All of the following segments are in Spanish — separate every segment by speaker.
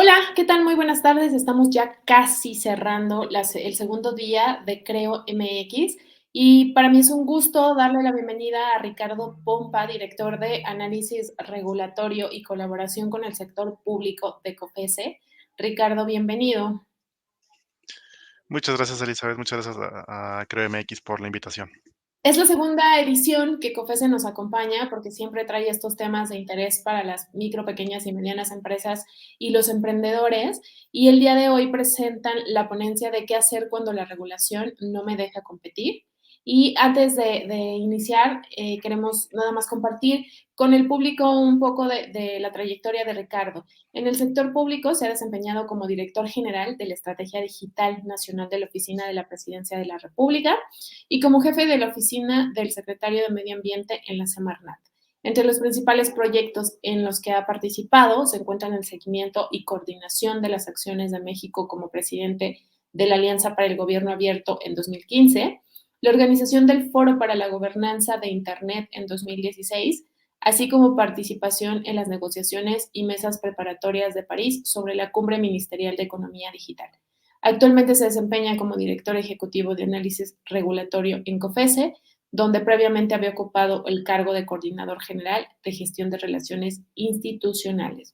Speaker 1: Hola, ¿qué tal? Muy buenas tardes. Estamos ya casi cerrando el segundo día de Creo MX y para mí es un gusto darle la bienvenida a Ricardo Pompa, director de Análisis Regulatorio y Colaboración con el Sector Público de COFESE. Ricardo, bienvenido.
Speaker 2: Muchas gracias, Elizabeth. Muchas gracias a Creo MX por la invitación.
Speaker 1: Es la segunda edición que COFESE nos acompaña porque siempre trae estos temas de interés para las micro, pequeñas y medianas empresas y los emprendedores. Y el día de hoy presentan la ponencia de qué hacer cuando la regulación no me deja competir. Y antes de iniciar, queremos nada más compartir con el público un poco de la trayectoria de Ricardo. En el sector público se ha desempeñado como director general de la Estrategia Digital Nacional de la Oficina de la Presidencia de la República y como jefe de la oficina del secretario de Medio Ambiente en la Semarnat. Entre los principales proyectos en los que ha participado se encuentran el seguimiento y coordinación de las acciones de México como presidente de la Alianza para el Gobierno Abierto en 2015, la organización del Foro para la Gobernanza de Internet en 2016, así como participación en las negociaciones y mesas preparatorias de París sobre la Cumbre Ministerial de Economía Digital. Actualmente se desempeña como director ejecutivo de análisis regulatorio en COFESE, donde previamente había ocupado el cargo de coordinador general de gestión de relaciones institucionales.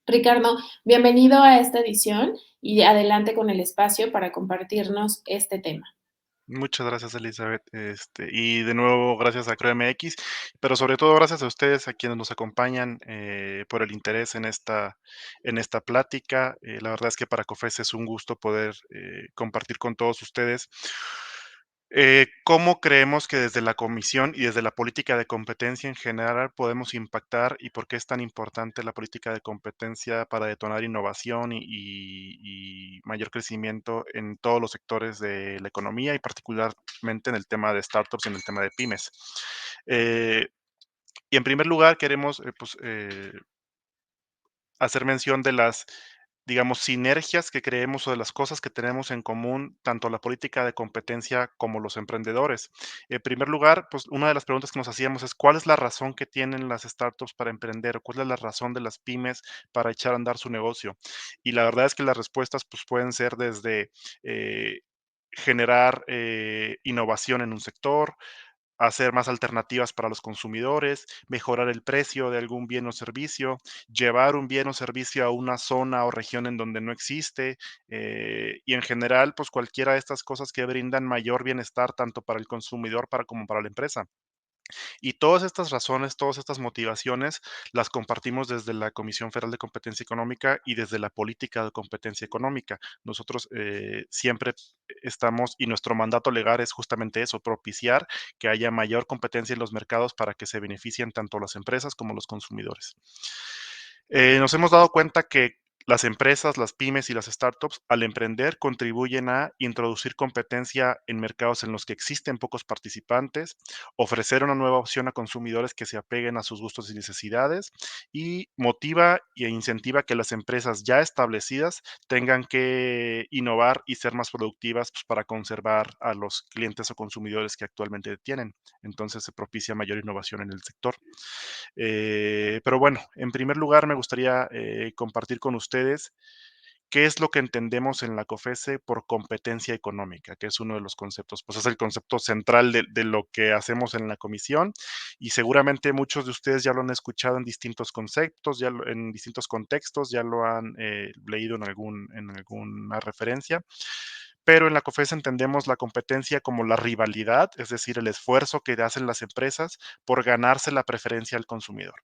Speaker 1: Ricardo, bienvenido a esta edición y adelante con el espacio para compartirnos este tema.
Speaker 2: Muchas gracias, Elizabeth. Y de nuevo, gracias a Creo MX, pero sobre todo gracias a ustedes, a quienes nos acompañan, por el interés en esta plática. La verdad es que para COFES es un gusto poder compartir con todos ustedes cómo creemos que desde la comisión y desde la política de competencia en general podemos impactar y por qué es tan importante la política de competencia para detonar innovación y mayor crecimiento en todos los sectores de la economía y particularmente en el tema de startups y en el tema de pymes. Eh, y en primer lugar queremos hacer mención de las, digamos, sinergias que creemos o de las cosas que tenemos en común, tanto la política de competencia como los emprendedores. En primer lugar, pues una de las preguntas que nos hacíamos es cuál es la razón que tienen las startups para emprender o cuál es la razón de las pymes para echar a andar su negocio. Y la verdad es que las respuestas pues pueden ser desde generar innovación en un sector, hacer más alternativas para los consumidores, mejorar el precio de algún bien o servicio, llevar un bien o servicio a una zona o región en donde no existe, y en general, pues cualquiera de estas cosas que brindan mayor bienestar tanto para el consumidor como para la empresa. Y todas estas razones, todas estas motivaciones las compartimos desde la Comisión Federal de Competencia Económica y desde la política de competencia económica. Nosotros siempre estamos y nuestro mandato legal es justamente eso, propiciar que haya mayor competencia en los mercados para que se beneficien tanto las empresas como los consumidores. Nos hemos dado cuenta que las empresas, las pymes y las startups, al emprender, contribuyen a introducir competencia en mercados en los que existen pocos participantes, ofrecer una nueva opción a consumidores que se apeguen a sus gustos y necesidades, y motiva e incentiva que las empresas ya establecidas tengan que innovar y ser más productivas pues, para conservar a los clientes o consumidores que actualmente tienen. Entonces se propicia mayor innovación en el sector. Pero bueno, en primer lugar me gustaría compartir con ustedes qué es lo que entendemos en la COFESE por competencia económica, que es uno de los conceptos, pues es el concepto central de lo que hacemos en la comisión y seguramente muchos de ustedes ya lo han escuchado en distintos conceptos, en distintos contextos, ya lo han leído en alguna referencia. Pero en la COFESE entendemos la competencia como la rivalidad, es decir, el esfuerzo que hacen las empresas por ganarse la preferencia al consumidor.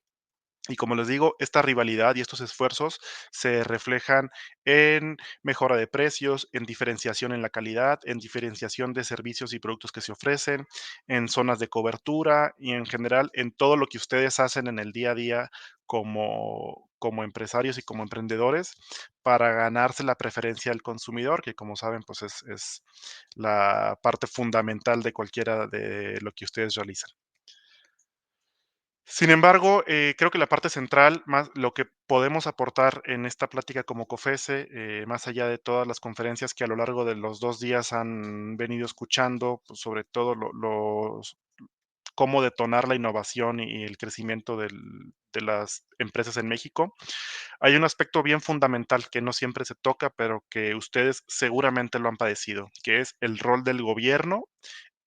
Speaker 2: Y como les digo, esta rivalidad y estos esfuerzos se reflejan en mejora de precios, en diferenciación en la calidad, en diferenciación de servicios y productos que se ofrecen, en zonas de cobertura y en general en todo lo que ustedes hacen en el día a día como empresarios y como emprendedores para ganarse la preferencia del consumidor, que como saben, pues es la parte fundamental de cualquiera de lo que ustedes realizan. Sin embargo, creo que la parte central, más lo que podemos aportar en esta plática como COFESE, más allá de todas las conferencias que a lo largo de los 2 días han venido escuchando, pues, sobre todo cómo detonar la innovación y el crecimiento de las empresas en México. Hay un aspecto bien fundamental que no siempre se toca, pero que ustedes seguramente lo han padecido, que es el rol del gobierno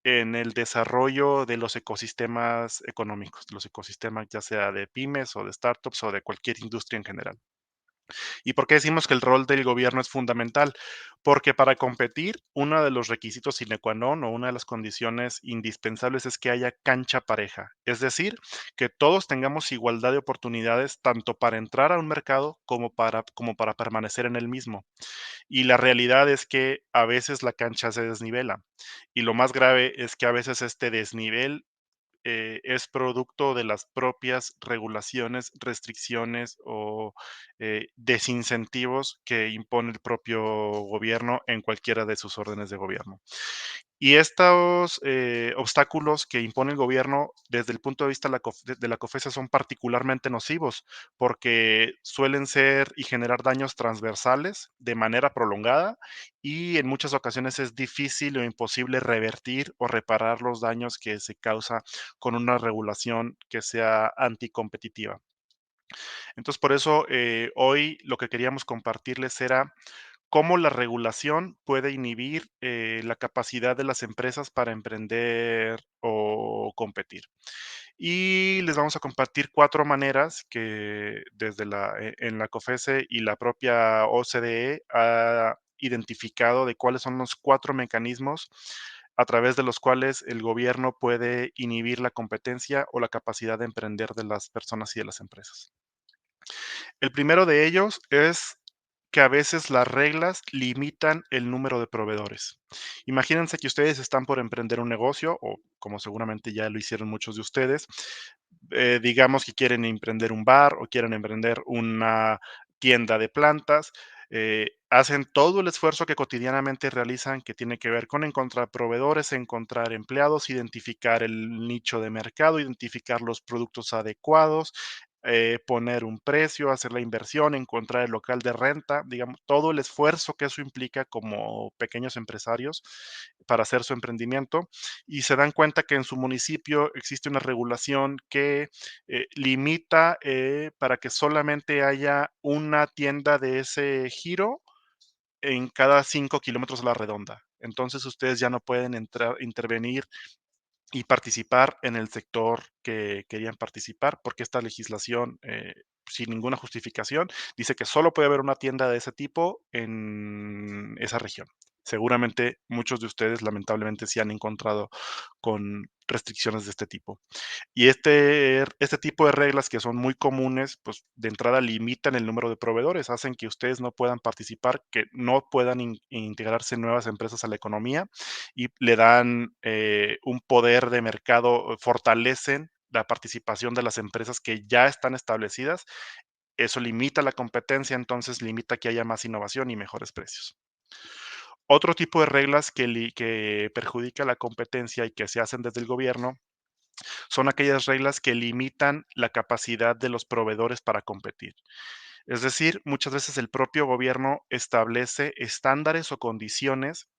Speaker 2: en el desarrollo de los ecosistemas económicos, los ecosistemas ya sea de pymes o de startups o de cualquier industria en general. ¿Y por qué decimos que el rol del gobierno es fundamental? Porque para competir, uno de los requisitos sine qua non o una de las condiciones indispensables es que haya cancha pareja. Es decir, que todos tengamos igualdad de oportunidades tanto para entrar a un mercado como para permanecer en el mismo. Y la realidad es que a veces la cancha se desnivela. Y lo más grave es que a veces este desnivel es producto de las propias regulaciones, restricciones o desincentivos que impone el propio gobierno en cualquiera de sus órdenes de gobierno. Y estos obstáculos que impone el gobierno desde el punto de vista de la COFESE son particularmente nocivos porque suelen ser y generar daños transversales de manera prolongada y en muchas ocasiones es difícil o imposible revertir o reparar los daños que se causa con una regulación que sea anticompetitiva. Entonces, por eso hoy lo que queríamos compartirles era cómo la regulación puede inhibir la capacidad de las empresas para emprender o competir. Y les vamos a compartir 4 maneras que desde en la COFESE y la propia OCDE ha identificado de cuáles son los 4 mecanismos a través de los cuales el gobierno puede inhibir la competencia o la capacidad de emprender de las personas y de las empresas. El primero de ellos es que a veces las reglas limitan el número de proveedores. Imagínense que ustedes están por emprender un negocio, o como seguramente ya lo hicieron muchos de ustedes, digamos que quieren emprender un bar o quieren emprender una tienda de plantas, hacen todo el esfuerzo que cotidianamente realizan, que tiene que ver con encontrar proveedores, encontrar empleados, identificar el nicho de mercado, identificar los productos adecuados, poner un precio, hacer la inversión, encontrar el local de renta, digamos, todo el esfuerzo que eso implica como pequeños empresarios para hacer su emprendimiento y se dan cuenta que en su municipio existe una regulación que limita para que solamente haya una tienda de ese giro en cada 5 kilómetros a la redonda. Entonces ustedes ya no pueden intervenir y participar en el sector que querían participar, porque esta legislación, sin ninguna justificación, dice que solo puede haber una tienda de ese tipo en esa región. Seguramente muchos de ustedes lamentablemente se han encontrado con restricciones de este tipo. Y este tipo de reglas que son muy comunes, pues de entrada limitan el número de proveedores, hacen que ustedes no puedan participar, que no puedan integrarse nuevas empresas a la economía y le dan un poder de mercado, fortalecen la participación de las empresas que ya están establecidas. Eso limita la competencia, entonces limita que haya más innovación y mejores precios. Otro tipo de reglas que perjudica la competencia y que se hacen desde el gobierno son aquellas reglas que limitan la capacidad de los proveedores para competir. Es decir, muchas veces el propio gobierno establece estándares o condiciones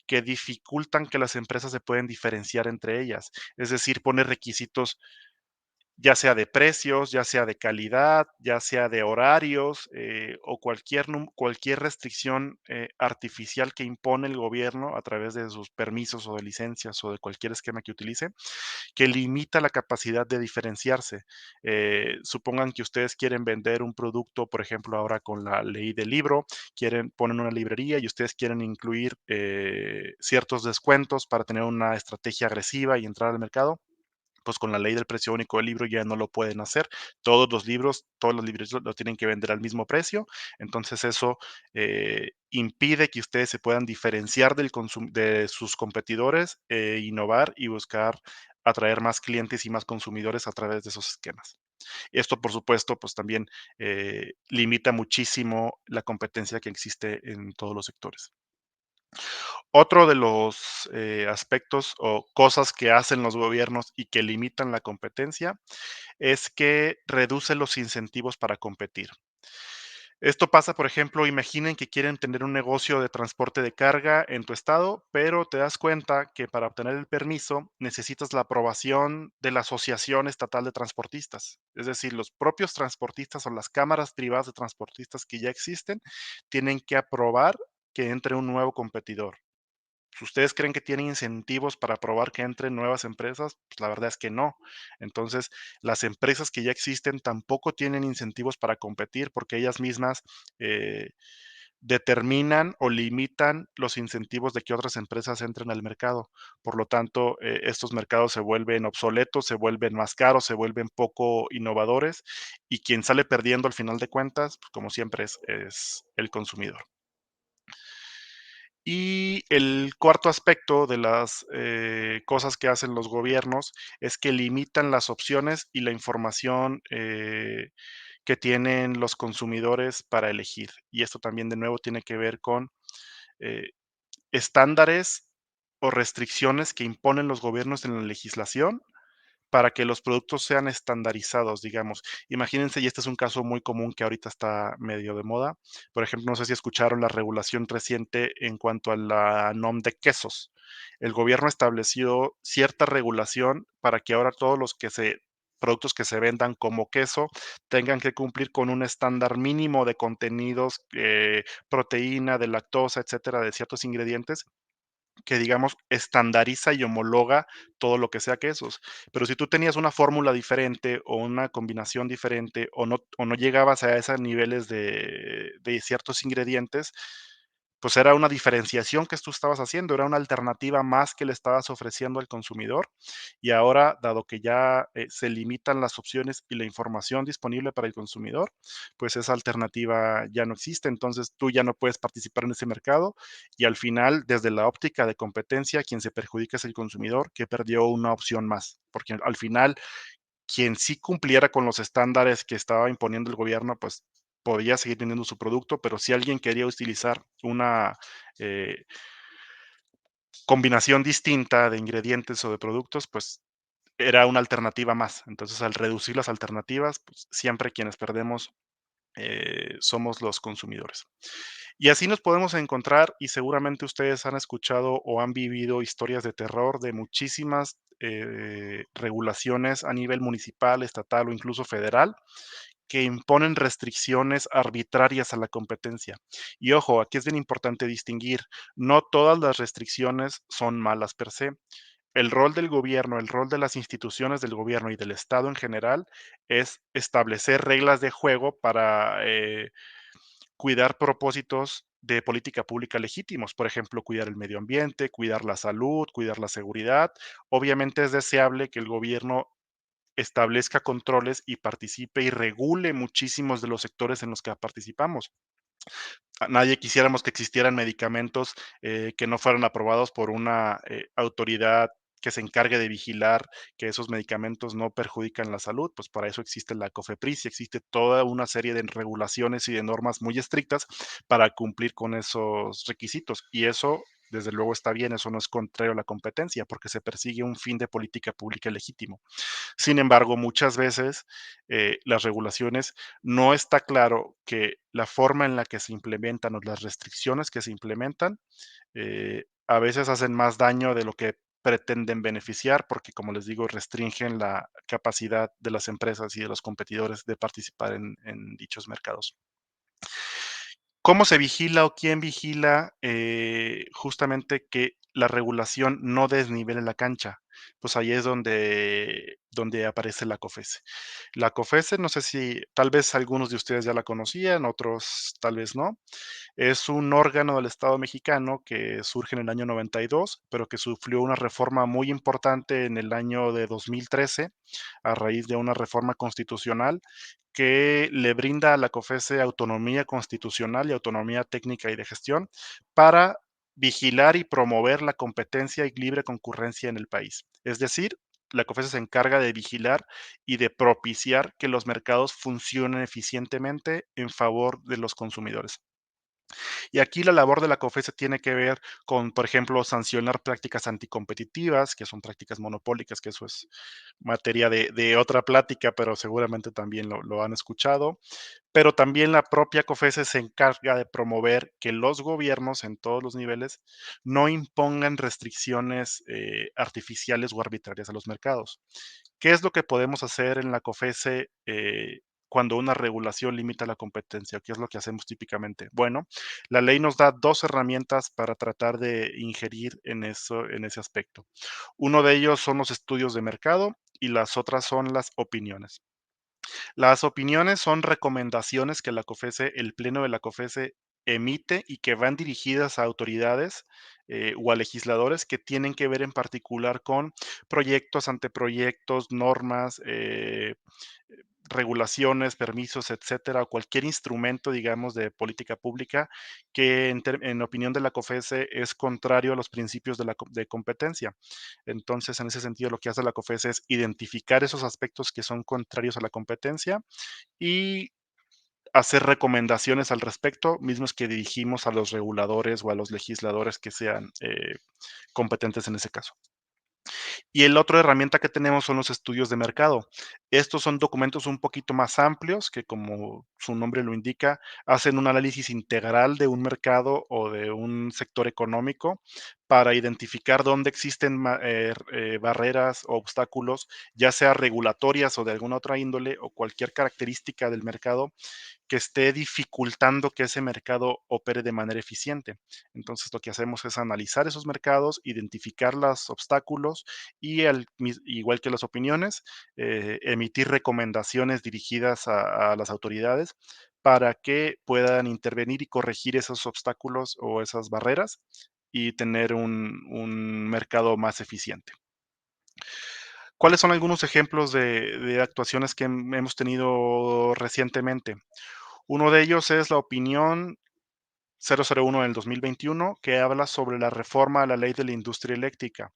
Speaker 2: que dificultan que las empresas se pueden diferenciar entre ellas. Es decir, pone requisitos ya sea de precios, ya sea de calidad, ya sea de horarios, o cualquier restricción, artificial que impone el gobierno a través de sus permisos o de licencias o de cualquier esquema que utilice, que limita la capacidad de diferenciarse. Supongan que ustedes quieren vender un producto, por ejemplo, ahora con la ley del libro, ponen una librería y ustedes quieren incluir, ciertos descuentos para tener una estrategia agresiva y entrar al mercado, pues con la ley del precio único del libro ya no lo pueden hacer. Todos los libros, todos los libros lo tienen que vender al mismo precio. Entonces eso impide que ustedes se puedan diferenciar de sus competidores, innovar y buscar atraer más clientes y más consumidores a través de esos esquemas. Esto, por supuesto, pues también limita muchísimo la competencia que existe en todos los sectores. Otro de los aspectos o cosas que hacen los gobiernos y que limitan la competencia es que reduce los incentivos para competir. Esto pasa, por ejemplo, imaginen que quieren tener un negocio de transporte de carga en tu estado, pero te das cuenta que para obtener el permiso necesitas la aprobación de la Asociación Estatal de Transportistas. Es decir, los propios transportistas o las cámaras privadas de transportistas que ya existen tienen que aprobar que entre un nuevo competidor. Si ustedes creen que tienen incentivos para probar que entren nuevas empresas, pues la verdad es que no. Entonces, las empresas que ya existen tampoco tienen incentivos para competir porque ellas mismas eh, determinan o limitan los incentivos de que otras empresas entren al mercado. Por lo tanto, estos mercados se vuelven obsoletos, se vuelven más caros, se vuelven poco innovadores y quien sale perdiendo al final de cuentas, pues, como siempre, es el consumidor. Y el cuarto aspecto de las cosas que hacen los gobiernos es que limitan las opciones y la información que tienen los consumidores para elegir. Y esto también de nuevo tiene que ver con eh, estándares o restricciones que imponen los gobiernos en la legislación para que los productos sean estandarizados, digamos. Imagínense, y este es un caso muy común que ahorita está medio de moda. Por ejemplo, no sé si escucharon la regulación reciente en cuanto a la NOM de quesos. El gobierno estableció cierta regulación para que ahora todos los productos que se vendan como queso tengan que cumplir con un estándar mínimo de contenidos, proteína, de lactosa, etcétera, de ciertos ingredientes que, digamos, estandariza y homologa todo lo que sea quesos. Pero si tú tenías una fórmula diferente o una combinación diferente o no llegabas a esos niveles de ciertos ingredientes, pues era una diferenciación que tú estabas haciendo, era una alternativa más que le estabas ofreciendo al consumidor. Y ahora, dado que ya, se limitan las opciones y la información disponible para el consumidor, pues esa alternativa ya no existe. Entonces, tú ya no puedes participar en ese mercado y al final, desde la óptica de competencia, quien se perjudica es el consumidor, que perdió una opción más, porque al final, quien sí cumpliera con los estándares que estaba imponiendo el gobierno, pues podía seguir vendiendo su producto, pero si alguien quería utilizar una eh, combinación distinta de ingredientes o de productos, pues era una alternativa más. Entonces, al reducir las alternativas, pues siempre quienes perdemos somos los consumidores. Y así nos podemos encontrar, y seguramente ustedes han escuchado o han vivido historias de terror de muchísimas regulaciones a nivel municipal, estatal o incluso federal que imponen restricciones arbitrarias a la competencia. Y ojo, aquí es bien importante distinguir, no todas las restricciones son malas per se. El rol del gobierno, el rol de las instituciones del gobierno y del Estado en general es establecer reglas de juego para cuidar propósitos de política pública legítimos, por ejemplo, cuidar el medio ambiente, cuidar la salud, cuidar la seguridad. Obviamente es deseable que el gobierno establezca controles y participe y regule muchísimos de los sectores en los que participamos. Nadie quisiéramos que existieran medicamentos que no fueran aprobados por una autoridad que se encargue de vigilar que esos medicamentos no perjudican la salud, pues para eso existe la COFEPRIS y existe toda una serie de regulaciones y de normas muy estrictas para cumplir con esos requisitos. Y eso, desde luego, está bien, eso no es contrario a la competencia, porque se persigue un fin de política pública legítimo. Sin embargo, muchas veces las regulaciones no está claro que la forma en la que se implementan o las restricciones que se implementan a veces hacen más daño de lo que pretenden beneficiar porque, como les digo, restringen la capacidad de las empresas y de los competidores de participar en dichos mercados. ¿Cómo se vigila o quién vigila, justamente que la regulación no desnivele la cancha? Pues ahí es donde aparece la COFESE. La COFESE, no sé si tal vez algunos de ustedes ya la conocían, otros tal vez no. Es un órgano del Estado mexicano que surge en el año 92, pero que sufrió una reforma muy importante en el año de 2013 a raíz de una reforma constitucional que le brinda a la COFESE autonomía constitucional y autonomía técnica y de gestión para vigilar y promover la competencia y libre concurrencia en el país. Es decir, la COFESE se encarga de vigilar y de propiciar que los mercados funcionen eficientemente en favor de los consumidores. Y aquí la labor de la COFESE tiene que ver con, por ejemplo, sancionar prácticas anticompetitivas, que son prácticas monopólicas, que eso es materia de otra plática, pero seguramente también lo han escuchado. Pero también la propia COFESE se encarga de promover que los gobiernos en todos los niveles no impongan restricciones artificiales o arbitrarias a los mercados. ¿Qué es lo que podemos hacer en la COFESE cuando una regulación limita la competencia? ¿Qué es lo que hacemos típicamente? Bueno, la ley nos da dos herramientas para tratar de ingerir en ese aspecto. Uno de ellos son los estudios de mercado y las otras son las opiniones. Las opiniones son recomendaciones que la COFESE, el pleno de la COFESE emite y que van dirigidas a autoridades o a legisladores que tienen que ver en particular con proyectos, anteproyectos, normas, regulaciones, permisos, etcétera, o cualquier instrumento, digamos, de política pública que en opinión de la COFESE es contrario a los principios de competencia. Entonces, en ese sentido, lo que hace la COFESE es identificar esos aspectos que son contrarios a la competencia y hacer recomendaciones al respecto, mismos que dirigimos a los reguladores o a los legisladores que sean competentes en ese caso. Y el otra herramienta que tenemos son los estudios de mercado. Estos son documentos un poquito más amplios que, como su nombre lo indica, hacen un análisis integral de un mercado o de un sector económico para identificar dónde existen barreras o obstáculos, ya sea regulatorias o de alguna otra índole o cualquier característica del mercado que esté dificultando que ese mercado opere de manera eficiente. Entonces, lo que hacemos es analizar esos mercados, identificar los obstáculos y, igual que las opiniones, emitir recomendaciones dirigidas a las autoridades para que puedan intervenir y corregir esos obstáculos o esas barreras y tener un mercado más eficiente. ¿Cuáles son algunos ejemplos de actuaciones que hemos tenido recientemente? Uno de ellos es la opinión 001 del 2021, que habla sobre la reforma a la ley de la industria eléctrica.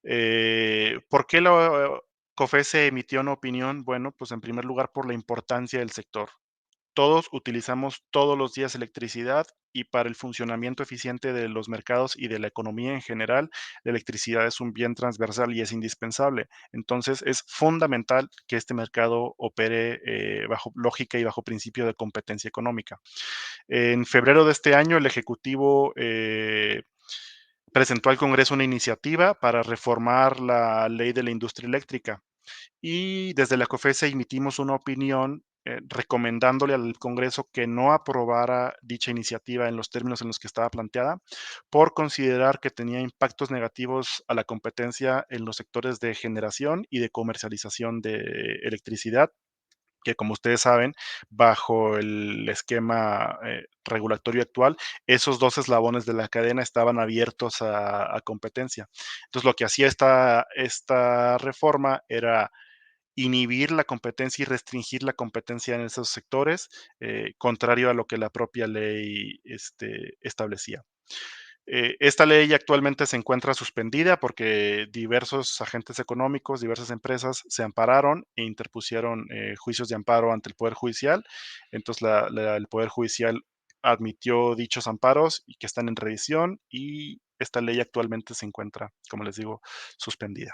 Speaker 2: ¿Por qué la COFESE emitió una opinión? Bueno, pues en primer lugar por la importancia del sector. Todos utilizamos todos los días electricidad y para el funcionamiento eficiente de los mercados y de la economía en general, la electricidad es un bien transversal y es indispensable. Entonces, es fundamental que este mercado opere bajo lógica y bajo principio de competencia económica. En febrero de este año, el Ejecutivo presentó al Congreso una iniciativa para reformar la ley de la industria eléctrica. Y desde la COFESE emitimos una opinión recomendándole al Congreso que no aprobara dicha iniciativa en los términos en los que estaba planteada, por considerar que tenía impactos negativos a la competencia en los sectores de generación y de comercialización de electricidad, que como ustedes saben, bajo el esquema regulatorio actual, esos dos eslabones de la cadena estaban abiertos a competencia. Entonces, lo que hacía esta reforma era inhibir la competencia y restringir la competencia en esos sectores, contrario a lo que la propia ley establecía. Esta ley actualmente se encuentra suspendida porque diversos agentes económicos, diversas empresas se ampararon e interpusieron juicios de amparo ante el Poder Judicial. Entonces, el Poder Judicial admitió dichos amparos y que están en revisión y esta ley actualmente se encuentra, como les digo, suspendida.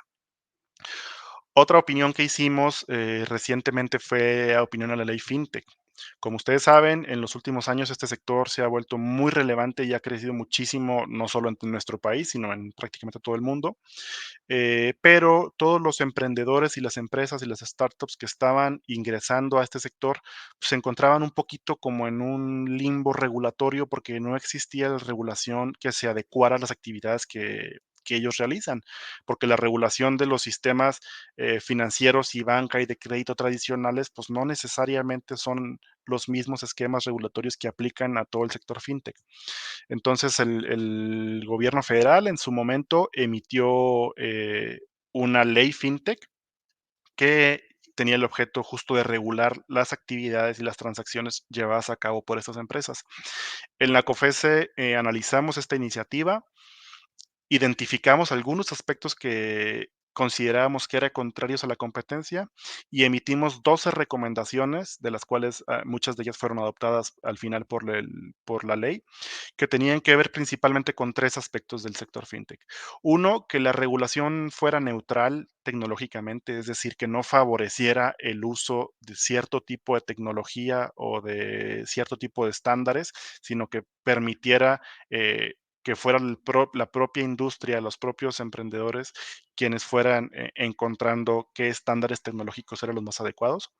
Speaker 2: Otra opinión que hicimos recientemente fue opinión a la ley FinTech. Como ustedes saben, en los últimos años este sector se ha vuelto muy relevante y ha crecido muchísimo, no solo en nuestro país, sino en prácticamente todo el mundo. Pero todos los emprendedores y las empresas y las startups que estaban ingresando a este sector pues, se encontraban un poquito como en un limbo regulatorio porque no existía la regulación que se adecuara a las actividades que ellos realizan, porque la regulación de los sistemas financieros y banca y de crédito tradicionales, pues no necesariamente son los mismos esquemas regulatorios que aplican a todo el sector fintech. Entonces, el gobierno federal en su momento emitió una ley fintech que tenía el objeto justo de regular las actividades y las transacciones llevadas a cabo por estas empresas. En la COFESE analizamos esta iniciativa, identificamos algunos aspectos considerábamos que eran contrarios a la competencia y emitimos 12 recomendaciones, de las cuales muchas de ellas fueron adoptadas al final por la ley, que tenían que ver principalmente con 3 aspectos del sector fintech. Uno, que la regulación fuera neutral tecnológicamente, es decir, que no favoreciera el uso de cierto tipo de tecnología o de cierto tipo de estándares, sino que permitiera que fuera la propia industria, los propios emprendedores, quienes fueran encontrando qué estándares tecnológicos eran los más adecuados.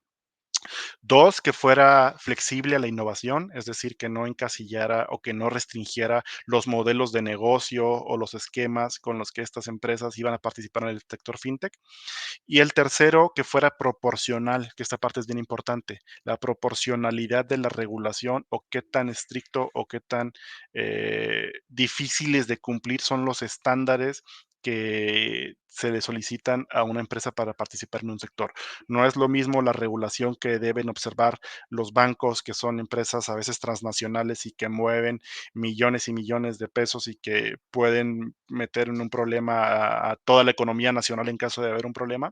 Speaker 2: Dos, que fuera flexible a la innovación, es decir, que no encasillara o que no restringiera los modelos de negocio o los esquemas con los que estas empresas iban a participar en el sector fintech. Y el tercero, que fuera proporcional, que esta parte es bien importante, la proporcionalidad de la regulación o qué tan estricto o qué tan difíciles de cumplir son los estándares que se le solicitan a una empresa para participar en un sector. No es lo mismo la regulación que deben observar los bancos, que son empresas a veces transnacionales y que mueven millones y millones de pesos y que pueden meter en un problema a toda la economía nacional en caso de haber un problema,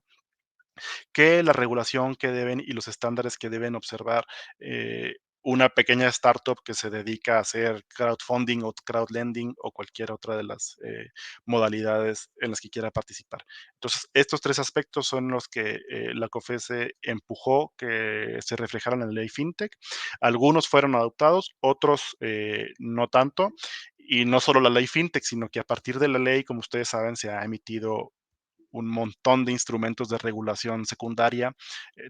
Speaker 2: que la regulación que deben y los estándares que deben observar una pequeña startup que se dedica a hacer crowdfunding o crowdlending o cualquier otra de las modalidades en las que quiera participar. Entonces, estos tres aspectos son los que la COFESE empujó que se reflejaran en la ley FinTech. Algunos fueron adoptados, otros no tanto. Y no solo la ley FinTech, sino que a partir de la ley, como ustedes saben, se ha emitido un montón de instrumentos de regulación secundaria,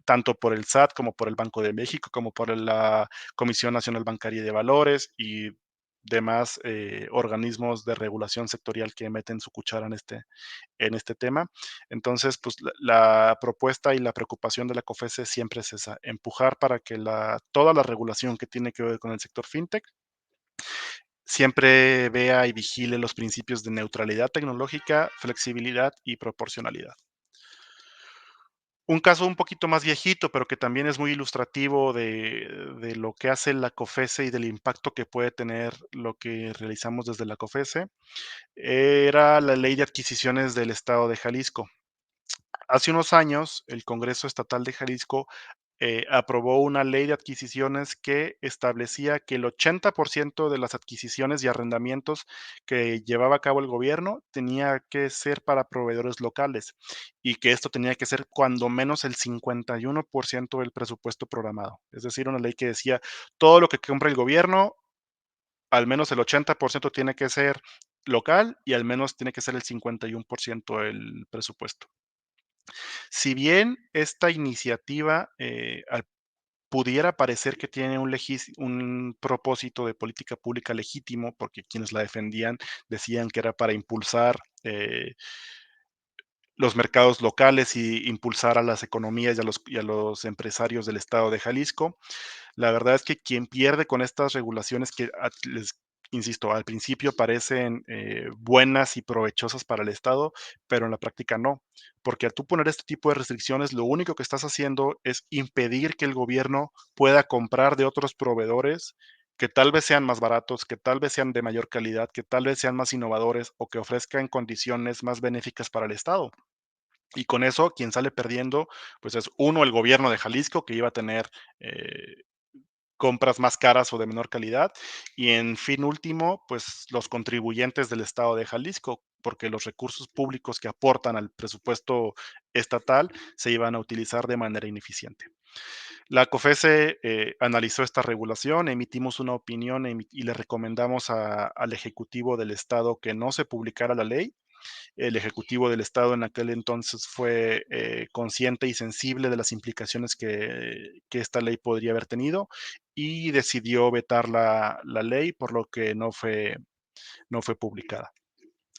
Speaker 2: tanto por el SAT como por el Banco de México, como por la Comisión Nacional Bancaria y de Valores y demás organismos de regulación sectorial que meten su cuchara en este tema. Entonces, pues la propuesta y la preocupación de la COFESE siempre es esa, empujar para que toda la regulación que tiene que ver con el sector fintech siempre vea y vigile los principios de neutralidad tecnológica, flexibilidad y proporcionalidad. Un caso un poquito más viejito, pero que también es muy ilustrativo de lo que hace la COFESE y del impacto que puede tener lo que realizamos desde la COFESE, era la Ley de Adquisiciones del Estado de Jalisco. Hace unos años, el Congreso Estatal de Jalisco aprobó una ley de adquisiciones que establecía que el 80% de las adquisiciones y arrendamientos que llevaba a cabo el gobierno tenía que ser para proveedores locales y que esto tenía que ser cuando menos el 51% del presupuesto programado. Es decir, una ley que decía todo lo que compra el gobierno, al menos el 80% tiene que ser local y al menos tiene que ser el 51% del presupuesto. Si bien esta iniciativa pudiera parecer que tiene un propósito de política pública legítimo, porque quienes la defendían decían que era para impulsar los mercados locales y impulsar a las economías y a los empresarios del estado de Jalisco. La verdad es que quien pierde con estas regulaciones que, les insisto, al principio parecen buenas y provechosas para el Estado, pero en la práctica no, porque al tú poner este tipo de restricciones, lo único que estás haciendo es impedir que el gobierno pueda comprar de otros proveedores que tal vez sean más baratos, que tal vez sean de mayor calidad, que tal vez sean más innovadores o que ofrezcan condiciones más benéficas para el Estado. Y con eso, quien sale perdiendo, pues es uno, el gobierno de Jalisco, que iba a tener eh, compras más caras o de menor calidad. Y en fin último, pues los contribuyentes del estado de Jalisco, porque los recursos públicos que aportan al presupuesto estatal se iban a utilizar de manera ineficiente. La COFESE analizó esta regulación, emitimos una opinión y le recomendamos al Ejecutivo del Estado que no se publicara la ley. El Ejecutivo del Estado en aquel entonces fue consciente y sensible de las implicaciones que esta ley podría haber tenido y decidió vetar la ley, por lo que no fue publicada.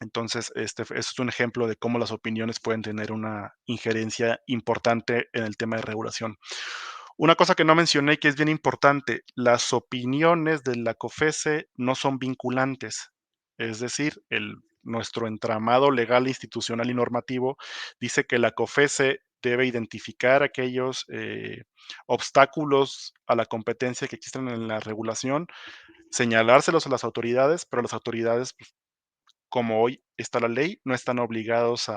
Speaker 2: Entonces, es un ejemplo de cómo las opiniones pueden tener una injerencia importante en el tema de regulación. Una cosa que no mencioné y que es bien importante, las opiniones de la COFESE no son vinculantes. Es decir, nuestro entramado legal, institucional y normativo dice que la COFESE debe identificar aquellos obstáculos a la competencia que existen en la regulación, señalárselos a las autoridades, pero las autoridades, pues, como hoy está la ley, no están obligados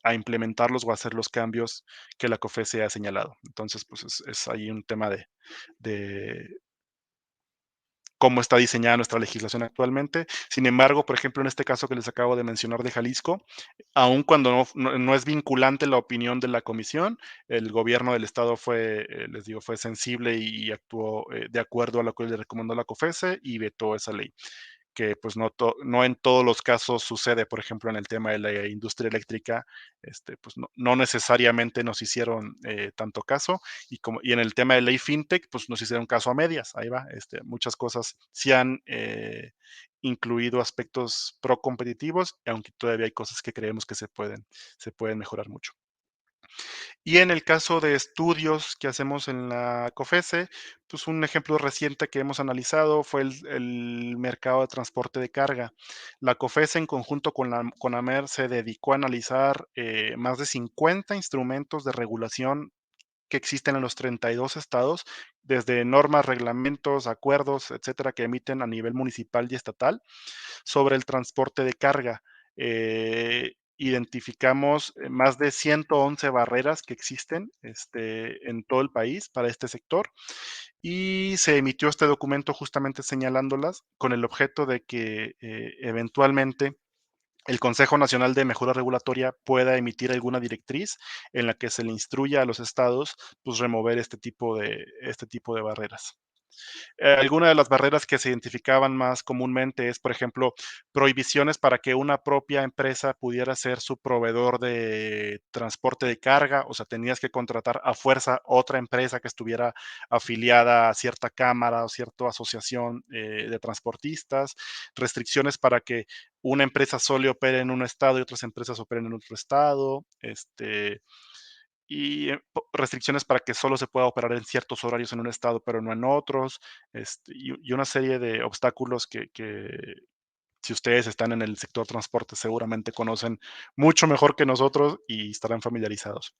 Speaker 2: a implementarlos o a hacer los cambios que la COFESE ha señalado. Entonces, pues es ahí un tema de cómo está diseñada nuestra legislación actualmente. Sin embargo, por ejemplo, en este caso que les acabo de mencionar de Jalisco, aun cuando no es vinculante la opinión de la comisión, el gobierno del estado fue, les digo, fue sensible y actuó de acuerdo a lo que le recomendó la COFESE y vetó esa ley, que pues no en todos los casos sucede. Por ejemplo, en el tema de la industria eléctrica, pues no necesariamente nos hicieron tanto caso, y en el tema de ley fintech, pues nos hicieron caso a medias. Ahí va, muchas cosas sí han incluido aspectos pro competitivos, aunque todavía hay cosas que creemos que se pueden mejorar mucho. Y en el caso de estudios que hacemos en la COFESE, pues un ejemplo reciente que hemos analizado fue el mercado de transporte de carga. La COFESE, en conjunto con la CONAMER, se dedicó a analizar más de 50 instrumentos de regulación que existen en los 32 estados, desde normas, reglamentos, acuerdos, etcétera, que emiten a nivel municipal y estatal sobre el transporte de carga. Identificamos más de 111 barreras que existen en todo el país para este sector, y se emitió este documento justamente señalándolas con el objeto de que eventualmente el Consejo Nacional de Mejora Regulatoria pueda emitir alguna directriz en la que se le instruya a los estados, pues, remover este tipo de barreras. Alguna de las barreras que se identificaban más comúnmente es, por ejemplo, prohibiciones para que una propia empresa pudiera ser su proveedor de transporte de carga. O sea, tenías que contratar a fuerza otra empresa que estuviera afiliada a cierta cámara o cierta asociación de transportistas, restricciones para que una empresa solo opere en un estado y otras empresas operen en otro estado, y restricciones para que solo se pueda operar en ciertos horarios en un estado, pero no en otros, y una serie de obstáculos que si ustedes están en el sector transporte seguramente conocen mucho mejor que nosotros y estarán familiarizados.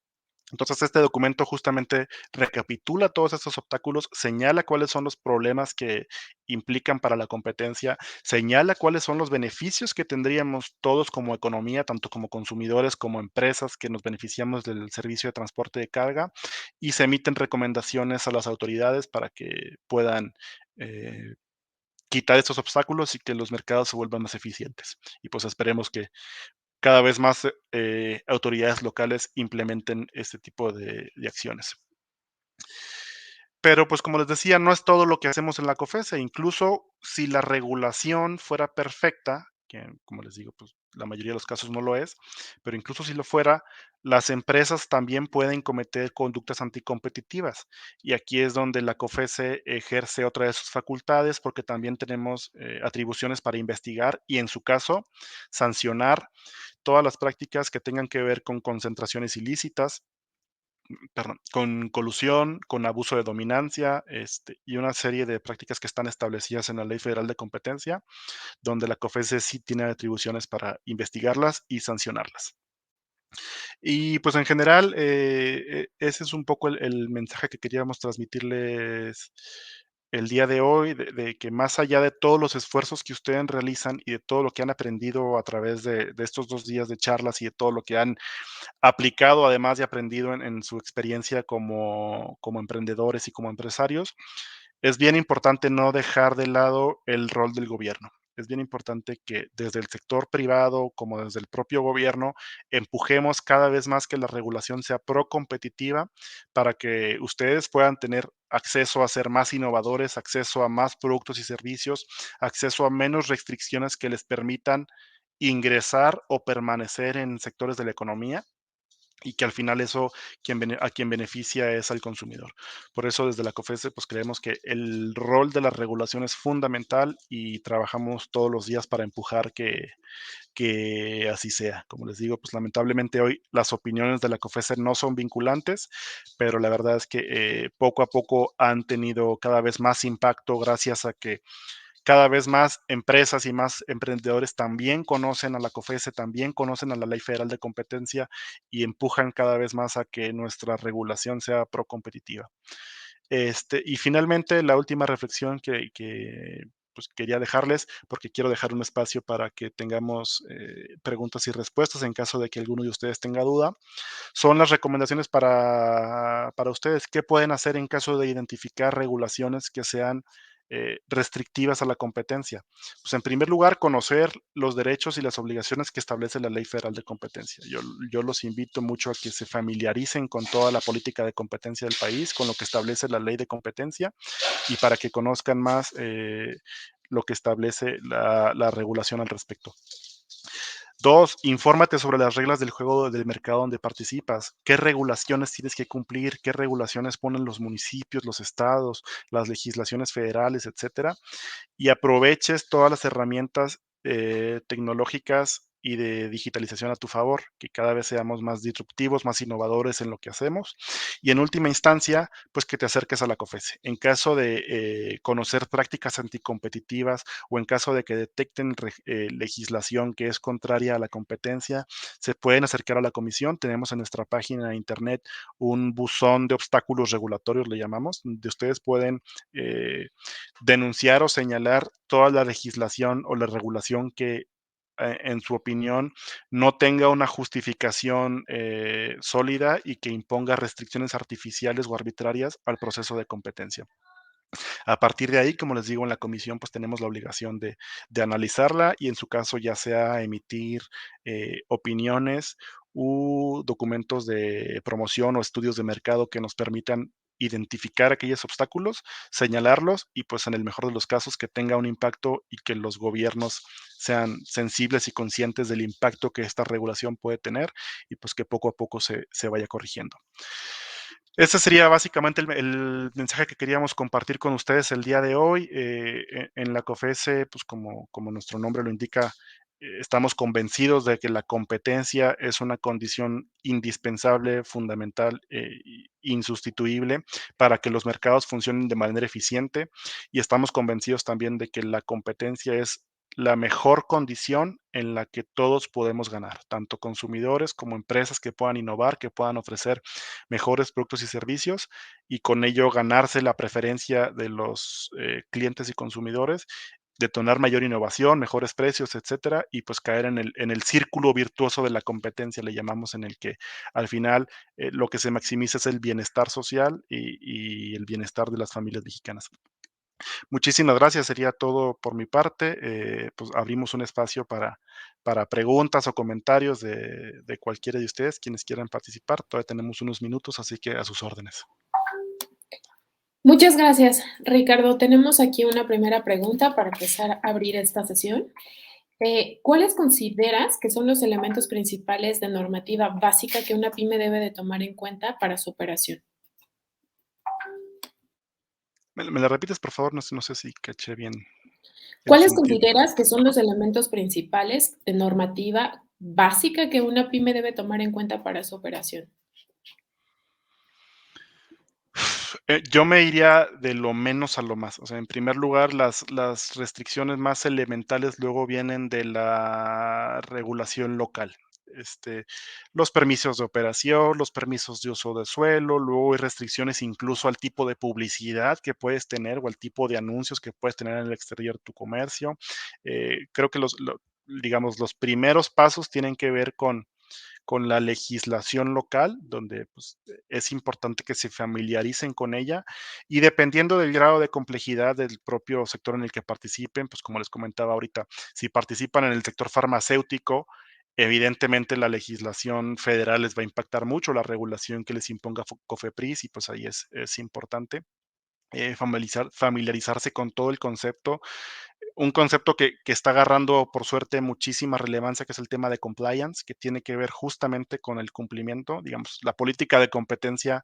Speaker 2: Entonces, este documento justamente recapitula todos estos obstáculos, señala cuáles son los problemas que implican para la competencia, señala cuáles son los beneficios que tendríamos todos como economía, tanto como consumidores como empresas que nos beneficiamos del servicio de transporte de carga, y se emiten recomendaciones a las autoridades para que puedan eh, quitar estos obstáculos y que los mercados se vuelvan más eficientes. Y pues esperemos que cada vez más autoridades locales implementen este tipo de acciones. Pero, pues, como les decía, no es todo lo que hacemos en la COFESE. Incluso si la regulación fuera perfecta, que, como les digo, pues, la mayoría de los casos no lo es, pero incluso si lo fuera, las empresas también pueden cometer conductas anticompetitivas. Y aquí es donde la COFESE ejerce otra de sus facultades, porque también tenemos atribuciones para investigar y, en su caso, sancionar todas las prácticas que tengan que ver con concentraciones ilícitas, perdón, con colusión, con abuso de dominancia, y una serie de prácticas que están establecidas en la Ley Federal de Competencia, donde la COFESE sí tiene atribuciones para investigarlas y sancionarlas. Y pues en general, ese es un poco el mensaje que queríamos transmitirles el día de hoy, de que más allá de todos los esfuerzos que ustedes realizan y de todo lo que han aprendido a través de estos 2 días de charlas y de todo lo que han aplicado, además de aprendido en su experiencia como emprendedores y como empresarios, es bien importante no dejar de lado el rol del gobierno. Es bien importante que desde el sector privado como desde el propio gobierno empujemos cada vez más que la regulación sea pro-competitiva para que ustedes puedan tener acceso a ser más innovadores, acceso a más productos y servicios, acceso a menos restricciones que les permitan ingresar o permanecer en sectores de la economía, y que al final eso a quien beneficia es al consumidor. Por eso desde la COFESE pues creemos que el rol de la regulación es fundamental y trabajamos todos los días para empujar que así sea. Como les digo, pues lamentablemente hoy las opiniones de la COFESE no son vinculantes, pero la verdad es que poco a poco han tenido cada vez más impacto gracias a que cada vez más empresas y más emprendedores también conocen a la COFESE, también conocen a la Ley Federal de Competencia y empujan cada vez más a que nuestra regulación sea procompetitiva. Y finalmente, la última reflexión que pues quería dejarles, porque quiero dejar un espacio para que tengamos preguntas y respuestas en caso de que alguno de ustedes tenga duda. Son las recomendaciones para ustedes. ¿Qué pueden hacer en caso de identificar regulaciones que sean restrictivas a la competencia? Pues en primer lugar, conocer los derechos y las obligaciones que establece la Ley Federal de Competencia. Yo los invito mucho a que se familiaricen con toda la política de competencia del país, con lo que establece la Ley de Competencia y para que conozcan más lo que establece la regulación al respecto. Dos, infórmate sobre las reglas del juego del mercado donde participas. ¿Qué regulaciones tienes que cumplir? ¿Qué regulaciones ponen los municipios, los estados, las legislaciones federales, etcétera? Y aproveches todas las herramientas tecnológicas y de digitalización a tu favor, que cada vez seamos más disruptivos, más innovadores en lo que hacemos. Y en última instancia, pues que te acerques a la COFESE. En caso de conocer prácticas anticompetitivas o en caso de que detecten legislación que es contraria a la competencia, se pueden acercar a la comisión. Tenemos en nuestra página de internet un buzón de obstáculos regulatorios, le llamamos, donde ustedes pueden denunciar o señalar toda la legislación o la regulación que en su opinión no tenga una justificación sólida y que imponga restricciones artificiales o arbitrarias al proceso de competencia. A partir de ahí, como les digo, en la comisión pues tenemos la obligación de analizarla y en su caso ya sea emitir opiniones u documentos de promoción o estudios de mercado que nos permitan identificar aquellos obstáculos, señalarlos y pues en el mejor de los casos que tenga un impacto y que los gobiernos sean sensibles y conscientes del impacto que esta regulación puede tener y pues que poco a poco se vaya corrigiendo. Ese sería básicamente el mensaje que queríamos compartir con ustedes el día de hoy. En la COFESE, pues como nuestro nombre lo indica, estamos convencidos de que la competencia es una condición indispensable, fundamental, insustituible para que los mercados funcionen de manera eficiente y estamos convencidos también de que la competencia es la mejor condición en la que todos podemos ganar, tanto consumidores como empresas que puedan innovar, que puedan ofrecer mejores productos y servicios y con ello ganarse la preferencia de los clientes y consumidores, detonar mayor innovación, mejores precios, etcétera, y pues caer en el círculo virtuoso de la competencia, le llamamos, en el que al final lo que se maximiza es el bienestar social y el bienestar de las familias mexicanas. Muchísimas gracias, sería todo por mi parte. Pues abrimos un espacio para preguntas o comentarios de cualquiera de ustedes, quienes quieran participar. Todavía tenemos unos minutos, así que a sus órdenes.
Speaker 1: Muchas gracias, Ricardo. Tenemos aquí una primera pregunta para empezar a abrir esta sesión. ¿Cuáles consideras que son los elementos principales de normativa básica que una pyme debe de tomar en cuenta para su operación?
Speaker 2: ¿Me la repites, por favor? No sé si caché bien el
Speaker 1: ¿Cuáles
Speaker 2: sentido.
Speaker 1: consideras que son los elementos principales de normativa básica que una pyme debe tomar en cuenta para su operación?
Speaker 2: Yo me iría de lo menos a lo más. O sea, en primer lugar, las restricciones más elementales luego vienen de la regulación local. Este, los permisos de operación, los permisos de uso de suelo, luego hay restricciones incluso al tipo de publicidad que puedes tener o al tipo de anuncios que puedes tener en el exterior de tu comercio. Creo que digamos, los primeros pasos tienen que ver con la legislación local, donde pues, es importante que se familiaricen con ella y dependiendo del grado de complejidad del propio sector en el que participen, pues como les comentaba ahorita, si participan en el sector farmacéutico, evidentemente la legislación federal les va a impactar mucho, la regulación que les imponga COFEPRIS y pues ahí es importante familiarizarse con todo el concepto, un concepto que está agarrando, por suerte, muchísima relevancia, que es el tema de compliance, que tiene que ver justamente con el cumplimiento. Digamos, la política de competencia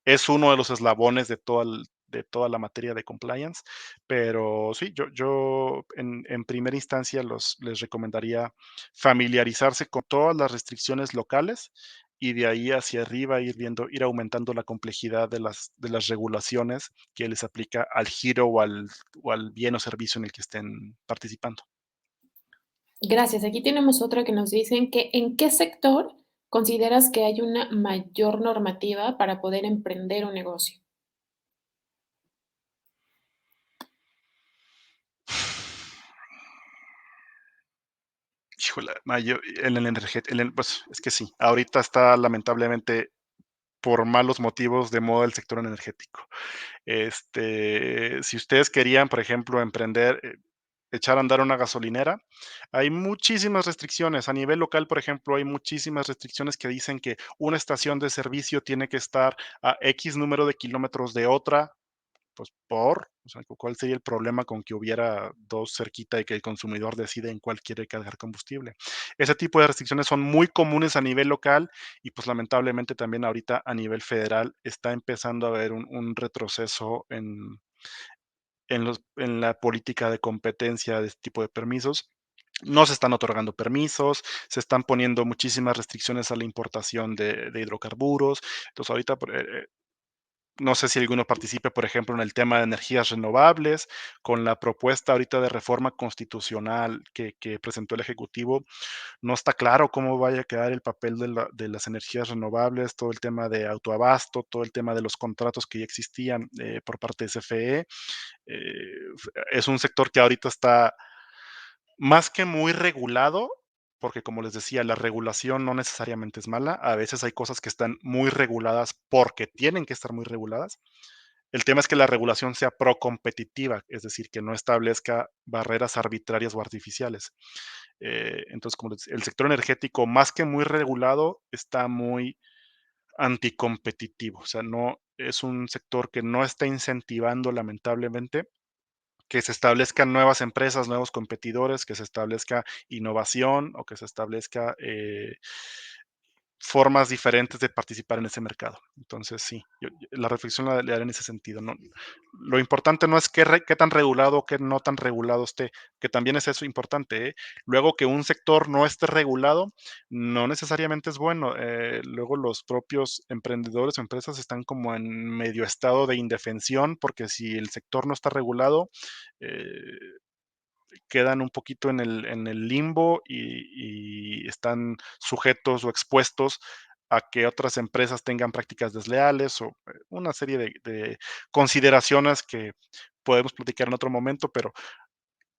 Speaker 2: es uno de los eslabones de toda la materia de compliance, pero sí, yo en primera instancia les recomendaría familiarizarse con todas las restricciones locales y de ahí hacia arriba ir aumentando la complejidad de las regulaciones que les aplica al giro o al bien o servicio en el que estén participando.
Speaker 1: Gracias. Aquí tenemos otra que nos dicen que ¿en qué sector consideras que hay una mayor normativa para poder emprender un negocio?
Speaker 2: Híjole, en el pues, es que sí, ahorita está lamentablemente, por malos motivos, de moda el sector energético. Si ustedes querían, por ejemplo, emprender, echar a andar una gasolinera, hay muchísimas restricciones. A nivel local, por ejemplo, hay muchísimas restricciones que dicen que una estación de servicio tiene que estar a X número de kilómetros de otra, pues, o sea, ¿cuál sería el problema con que hubiera 2 cerquita y que el consumidor decide en cuál quiere cargar combustible? Ese tipo de restricciones son muy comunes a nivel local y, pues, lamentablemente también ahorita a nivel federal está empezando a haber un retroceso en la política de competencia de este tipo de permisos. No se están otorgando permisos, se están poniendo muchísimas restricciones a la importación de hidrocarburos. Entonces, ahorita, no sé si alguno participe, por ejemplo, en el tema de energías renovables, con la propuesta ahorita de reforma constitucional que presentó el Ejecutivo. No está claro cómo vaya a quedar el papel de las energías renovables, todo el tema de autoabasto, todo el tema de los contratos que ya existían por parte de CFE. Es un sector que ahorita está más que muy regulado, porque como les decía, la regulación no necesariamente es mala. A veces hay cosas que están muy reguladas porque tienen que estar muy reguladas. El tema es que la regulación sea procompetitiva, es decir, que no establezca barreras arbitrarias o artificiales. Entonces, como les el sector energético, más que muy regulado, está muy anticompetitivo. O sea, no es un sector que no está incentivando, lamentablemente, que se establezcan nuevas empresas, nuevos competidores, que se establezca innovación o que se establezca formas diferentes de participar en ese mercado. Entonces, sí, la reflexión le haré en ese sentido. No, lo importante no es qué tan regulado o qué no tan regulado esté, que también es eso importante. ¿Eh? Luego que un sector no esté regulado, no necesariamente es bueno. Luego los propios emprendedores o empresas están como en medio estado de indefensión, porque si el sector no está regulado, eh, quedan un poquito en el limbo y están sujetos o expuestos a que otras empresas tengan prácticas desleales o una serie de consideraciones que podemos platicar en otro momento, pero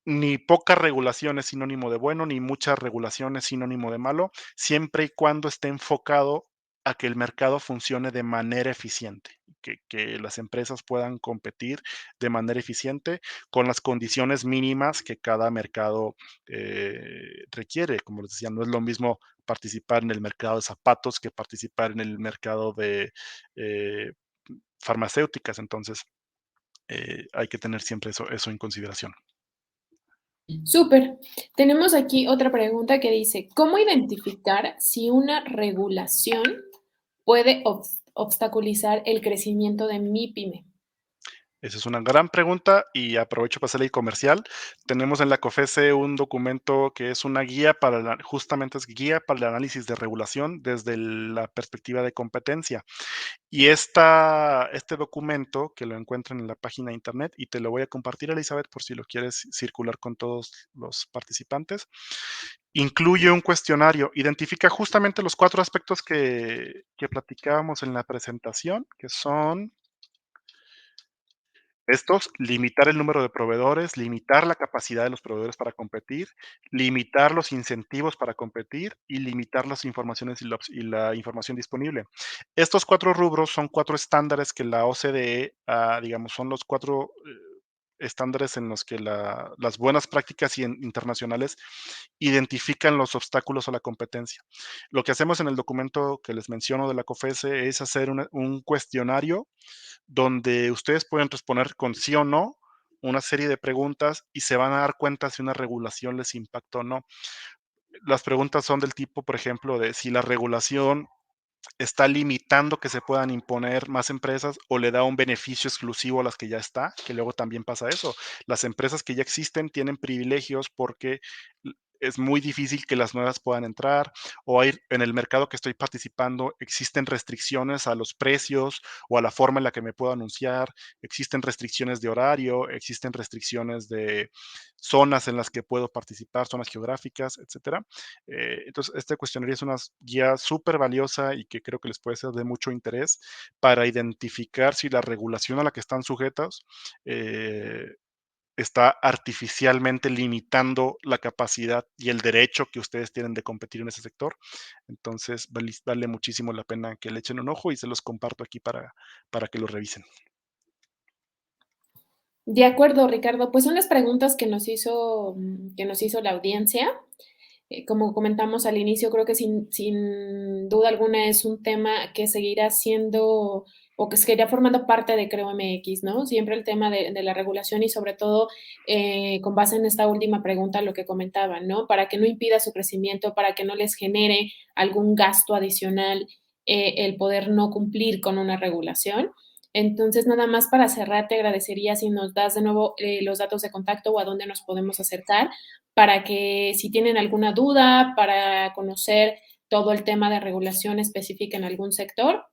Speaker 2: ni poca regulación es sinónimo de bueno, ni mucha regulación es sinónimo de malo, siempre y cuando esté enfocado a que el mercado funcione de manera eficiente, que las empresas puedan competir de manera eficiente con las condiciones mínimas que cada mercado requiere. Como les decía, no es lo mismo participar en el mercado de zapatos que participar en el mercado de eh, farmacéuticas. Entonces, hay que tener siempre eso en consideración.
Speaker 1: Súper. Tenemos aquí otra pregunta que dice, ¿cómo identificar si una regulación puede obstaculizar el crecimiento de mi pyme?
Speaker 2: Esa es una gran pregunta y aprovecho para hacerle el comercial. Tenemos en la COFESE un documento que es una guía justamente es guía para el análisis de regulación desde la perspectiva de competencia. Y este documento, que lo encuentran en la página de internet, y te lo voy a compartir, Elizabeth, por si lo quieres circular con todos los participantes, incluye un cuestionario, identifica justamente los 4 aspectos que platicábamos en la presentación, que son estos: limitar el número de proveedores, limitar la capacidad de los proveedores para competir, limitar los incentivos para competir y limitar las informaciones y la información disponible. Estos 4 rubros son 4 estándares que la OCDE, digamos, son los 4 estándares en los que las buenas prácticas internacionales identifican los obstáculos a la competencia. Lo que hacemos en el documento que les menciono de la COFESE es hacer un cuestionario donde ustedes pueden responder con sí o no una serie de preguntas y se van a dar cuenta si una regulación les impacta o no. Las preguntas son del tipo, por ejemplo, de si la regulación está limitando que se puedan imponer más empresas o le da un beneficio exclusivo a las que ya está, que luego también pasa eso. Las empresas que ya existen tienen privilegios porque es muy difícil que las nuevas puedan entrar, o hay, en el mercado que estoy participando existen restricciones a los precios o a la forma en la que me puedo anunciar, existen restricciones de horario, existen restricciones de zonas en las que puedo participar, zonas geográficas, etcétera. Entonces, este cuestionario es una guía súper valiosa y que creo que les puede ser de mucho interés para identificar si la regulación a la que están sujetas eh, está artificialmente limitando la capacidad y el derecho que ustedes tienen de competir en ese sector. Entonces, vale muchísimo la pena que le echen un ojo y se los comparto aquí para que lo revisen.
Speaker 1: De acuerdo, Ricardo. Pues son las preguntas que nos hizo la audiencia. Como comentamos al inicio, creo que sin duda alguna es un tema que seguirá siendo o que seguirá formando parte de Creo MX, ¿no? Siempre el tema de la regulación y sobre todo con base en esta última pregunta, lo que comentaban, ¿no? Para que no impida su crecimiento, para que no les genere algún gasto adicional el poder no cumplir con una regulación. Entonces, nada más para cerrar, te agradecería si nos das de nuevo los datos de contacto o a dónde nos podemos acercar para que si tienen alguna duda, para conocer todo el tema de regulación específica en algún sector,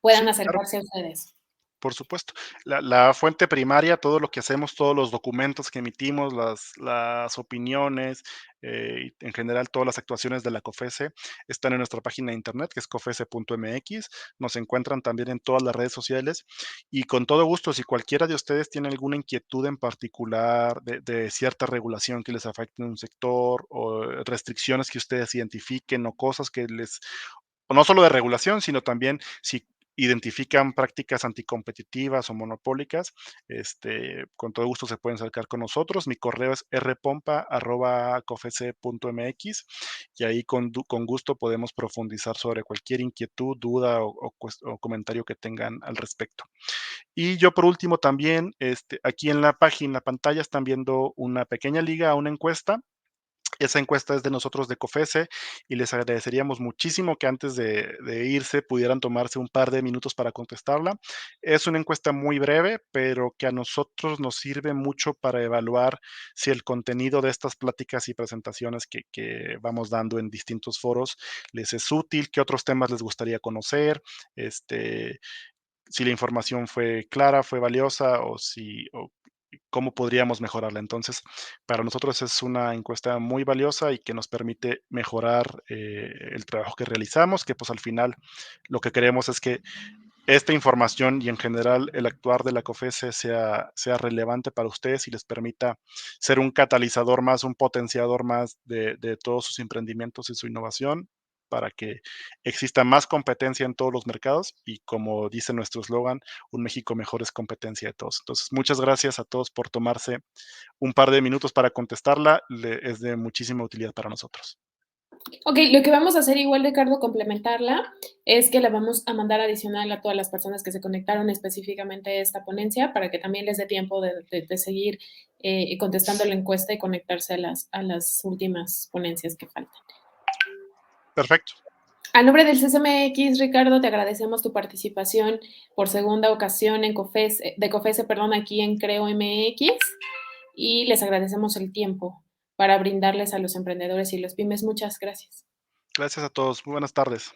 Speaker 1: puedan
Speaker 2: Sí, claro.
Speaker 1: acercarse a ustedes.
Speaker 2: Por supuesto. La fuente primaria, todo lo que hacemos, todos los documentos que emitimos, las opiniones, y en general todas las actuaciones de la COFESE están en nuestra página de internet, que es cofese.mx. Nos encuentran también en todas las redes sociales y con todo gusto, si cualquiera de ustedes tiene alguna inquietud en particular de cierta regulación que les afecte en un sector o restricciones que ustedes identifiquen o cosas que les o no solo de regulación, sino también si identifican prácticas anticompetitivas o monopólicas, con todo gusto se pueden acercar con nosotros. Mi correo es rpompa@cofese.mx y ahí con gusto podemos profundizar sobre cualquier inquietud, duda o comentario que tengan al respecto. Y yo por último también, aquí en la página, pantalla están viendo una pequeña liga a una encuesta. Esa encuesta es de nosotros de COFESE y les agradeceríamos muchísimo que antes de irse pudieran tomarse un par de minutos para contestarla. Es una encuesta muy breve, pero que a nosotros nos sirve mucho para evaluar si el contenido de estas pláticas y presentaciones que vamos dando en distintos foros les es útil, qué otros temas les gustaría conocer, si la información fue clara, fue valiosa o cómo podríamos mejorarla. Entonces, para nosotros es una encuesta muy valiosa y que nos permite mejorar el trabajo que realizamos, que pues al final lo que queremos es que esta información y en general el actuar de la COFESE sea relevante para ustedes y les permita ser un catalizador más, un potenciador más de todos sus emprendimientos y su innovación para que exista más competencia en todos los mercados y como dice nuestro eslogan, un México mejor es competencia de todos. Entonces, muchas gracias a todos por tomarse un par de minutos para contestarla, es de muchísima utilidad para nosotros.
Speaker 1: Ok, lo que vamos a hacer igual, Ricardo, complementarla, es que la vamos a mandar adicional a todas las personas que se conectaron específicamente a esta ponencia para que también les dé tiempo de seguir contestando la encuesta y conectarse a las últimas ponencias que faltan.
Speaker 2: Perfecto.
Speaker 1: A nombre del CSMX, Ricardo, te agradecemos tu participación por segunda ocasión en COFESE, perdón, aquí en Creo MX y les agradecemos el tiempo para brindarles a los emprendedores y los pymes. Muchas gracias.
Speaker 2: Gracias a todos. Muy buenas tardes.